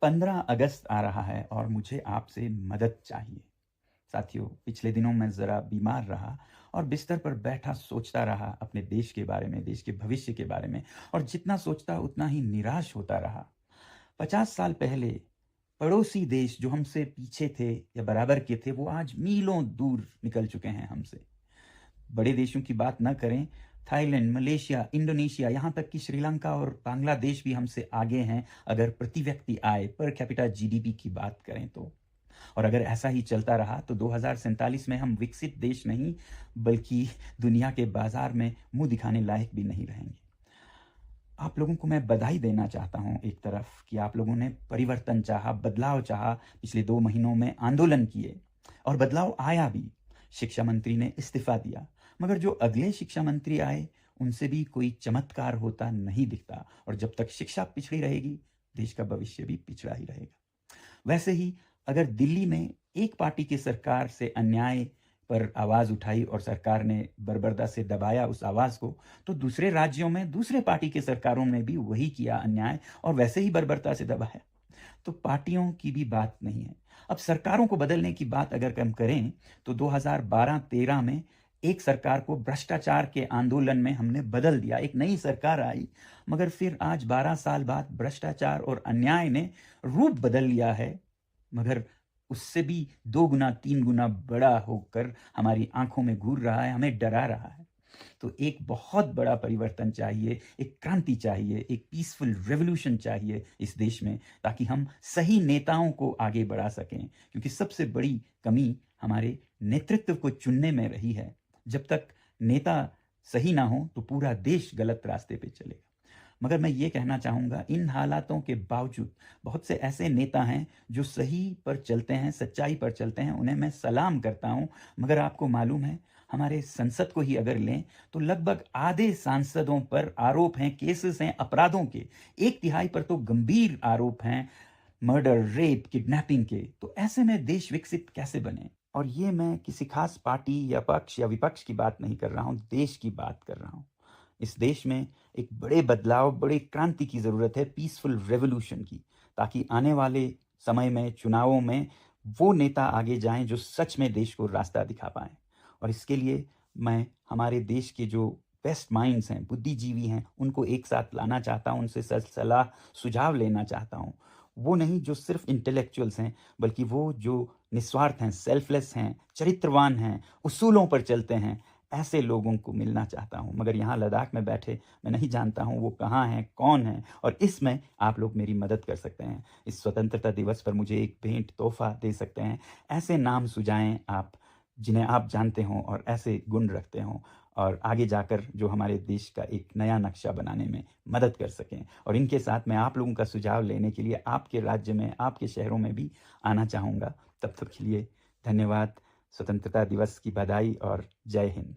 15 अगस्त आ रहा है और मुझे आपसे मदद चाहिए। साथियों, पिछले दिनों मैं ज़रा बीमार रहा और बिस्तर पर बैठा सोचता रहा अपने देश के बारे में, देश के भविष्य के बारे में, और जितना सोचता उतना ही निराश होता रहा। 50 साल पहले पड़ोसी देश जो हमसे पीछे थे या बराबर के थे, वो आज मीलों दूर निकल चुके हैं हमसे। बड़े देशों की बात न करें, थाईलैंड, मलेशिया, इंडोनेशिया, यहाँ तक कि श्रीलंका और बांग्लादेश भी हमसे आगे हैं अगर प्रति व्यक्ति आय, पर कैपिटा जीडीपी की बात करें तो। और अगर ऐसा ही चलता रहा तो 2047 में हम विकसित देश नहीं बल्कि दुनिया के बाजार में मुंह दिखाने लायक भी नहीं रहेंगे। आप लोगों को मैं बधाई देना चाहता हूं एक तरफ कि आप लोगों ने परिवर्तन चाहा, बदलाव चाहा, पिछले 2 महीनों में आंदोलन किए और बदलाव आया भी। शिक्षा मंत्री ने इस्तीफा दिया, मगर जो अगले शिक्षा मंत्री आए उनसे भी कोई चमत्कार होता नहीं दिखता, और जब तक शिक्षा पिछड़ी रहेगी देश का भविष्य भी पिछड़ा ही रहेगा। वैसे ही अगर दिल्ली में एक पार्टी की सरकार से अन्याय पर आवाज उठाई और सरकार ने बर्बरता से दबाया उस आवाज को, तो दूसरे राज्यों में दूसरे पार्टी की सरकारों ने भी वही किया अन्याय और वैसे ही बर्बरता से दबाया। तो पार्टियों की भी बात नहीं है। अब सरकारों को बदलने की बात अगर हम करें तो 2012-13 में एक सरकार को भ्रष्टाचार के आंदोलन में हमने बदल दिया, एक नई सरकार आई, मगर फिर आज 12 साल बाद भ्रष्टाचार और अन्याय ने रूप बदल लिया है, मगर उससे भी 2 गुना 3 गुना बड़ा होकर हमारी आंखों में घूर रहा है, हमें डरा रहा है। तो एक बहुत बड़ा परिवर्तन चाहिए, एक क्रांति चाहिए, एक पीसफुल रेवोल्यूशन चाहिए इस देश में, ताकि हम सही नेताओं को आगे बढ़ा सकें। क्योंकि सबसे बड़ी कमी हमारे नेतृत्व को चुनने में रही है। जब तक नेता सही ना हो तो पूरा देश गलत रास्ते पे चलेगा। मगर मैं ये कहना चाहूँगा, इन हालातों के बावजूद बहुत से ऐसे नेता हैं जो सही पर चलते हैं, सच्चाई पर चलते हैं, उन्हें मैं सलाम करता हूँ। मगर आपको मालूम है, हमारे संसद को ही अगर लें तो लगभग आधे सांसदों पर आरोप हैं, केसेस हैं अपराधों के। 1/3 पर तो गंभीर आरोप हैं, मर्डर, रेप, किडनैपिंग के। तो ऐसे में देश विकसित कैसे बने? और ये मैं किसी खास पार्टी या पक्ष या विपक्ष की बात नहीं कर रहा हूँ, देश की बात कर रहा हूँ। इस देश में एक बड़े बदलाव, बड़ी क्रांति की ज़रूरत है, पीसफुल रेवोल्यूशन की, ताकि आने वाले समय में चुनावों में वो नेता आगे जाएं जो सच में देश को रास्ता दिखा पाएं। और इसके लिए मैं हमारे देश के जो बेस्ट माइंड्स हैं, बुद्धिजीवी हैं, उनको एक साथ लाना चाहता हूं, उनसे सलाह सुझाव लेना चाहता हूं। वो नहीं जो सिर्फ इंटेलेक्चुअल्स हैं, बल्कि वो जो निस्वार्थ हैं, सेल्फलेस हैं, चरित्रवान हैं, उसूलों पर चलते हैं, ऐसे लोगों को मिलना चाहता हूं। मगर यहाँ लद्दाख में बैठे मैं नहीं जानता हूं वो कहाँ हैं, कौन हैं, और इसमें आप लोग मेरी मदद कर सकते हैं। इस स्वतंत्रता दिवस पर मुझे एक भेंट तोहफा दे सकते हैं। ऐसे नाम सुझाएं आप जिन्हें आप जानते हों और ऐसे गुण रखते हों, और आगे जाकर जो हमारे देश का एक नया नक्शा बनाने में मदद कर सकें। और इनके साथ मैं आप लोगों का सुझाव लेने के लिए आपके राज्य में, आपके शहरों में भी आना चाहूँगा। तब तक के लिए धन्यवाद। स्वतंत्रता दिवस की बधाई और जय हिंद।